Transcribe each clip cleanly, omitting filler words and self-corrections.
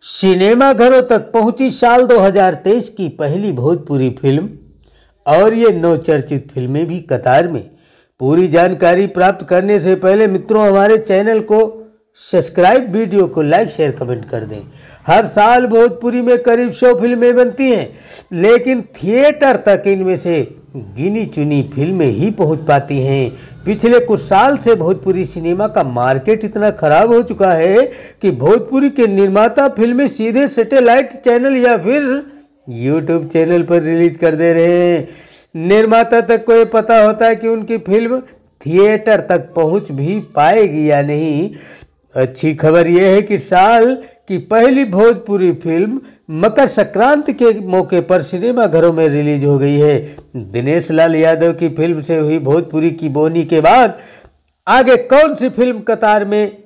सिनेमाघरों तक पहुंची साल 2023 की पहली भोजपुरी फिल्म और ये 9 चर्चित फिल्में भी कतार में। पूरी जानकारी प्राप्त करने से पहले मित्रों हमारे चैनल को सब्सक्राइब, वीडियो को लाइक, शेयर, कमेंट कर दें। हर साल भोजपुरी में करीब 100 फिल्में बनती हैं, लेकिन थिएटर तक इनमें से गिनी चुनी फिल्में ही पहुंच पाती हैं। पिछले कुछ साल से भोजपुरी सिनेमा का मार्केट इतना खराब हो चुका है कि भोजपुरी के निर्माता फिल्में सीधे सैटेलाइट चैनल या फिर यूट्यूब चैनल पर रिलीज कर दे रहे हैं। निर्माता तक को ये पता होता है कि उनकी फिल्म थिएटर तक पहुंच भी पाएगी या नहीं। अच्छी खबर यह है कि साल की पहली भोजपुरी फिल्म मकर संक्रांति के मौके पर सिनेमाघरों में रिलीज हो गई है। दिनेश लाल यादव की फिल्म से हुई भोजपुरी की बोनी के बाद आगे कौन सी फिल्म कतार में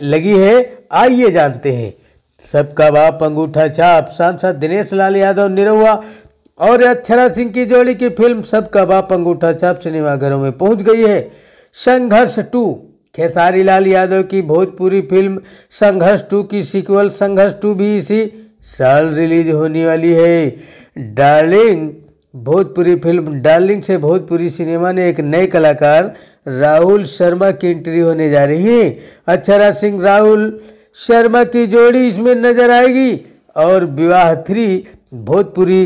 लगी है, आइए जानते हैं। सबका बाप अंगूठा छाप सांसद दिनेश लाल यादव निरहुआ और अक्षरा सिंह की जोड़ी की फिल्म सबका बाप अंगूठा छाप सिनेमाघरों में पहुंच गई है। संघर्ष 2 खेसारी लाल यादव की भोजपुरी फिल्म संघर्ष 2 की सीक्वल संघर्ष 2 भी इसी साल रिलीज होने वाली है। डार्लिंग भोजपुरी फिल्म डार्लिंग से भोजपुरी सिनेमा ने एक नए कलाकार राहुल शर्मा की एंट्री होने जा रही है। अक्षरा सिंह राहुल शर्मा की जोड़ी इसमें नजर आएगी और विवाह 3 भोजपुरी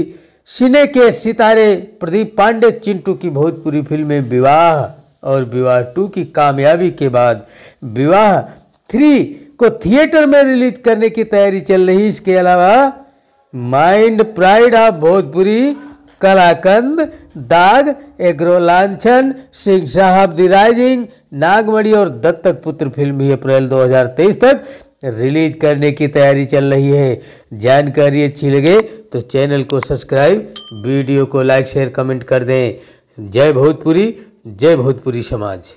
सिने के सितारे प्रदीप पांडे चिंटू की भोजपुरी फिल्में विवाह और विवाह 2 की कामयाबी के बाद विवाह 3 को थिएटर में रिलीज करने की तैयारी चल रही है। इसके अलावा माइंड प्राइड ऑफ भोजपुरी, कलाकंद, दाग, एग्रो लांछन, सिंह साहब द राइजिंग, नागमणि और दत्तक पुत्र फिल्म भी अप्रैल 2023 तक रिलीज करने की तैयारी चल रही है। जानकारी अच्छी लगे तो चैनल को सब्सक्राइब, वीडियो को लाइक, शेयर, कमेंट कर दें। जय भोजपुरी, जय भोजपुरी समाज।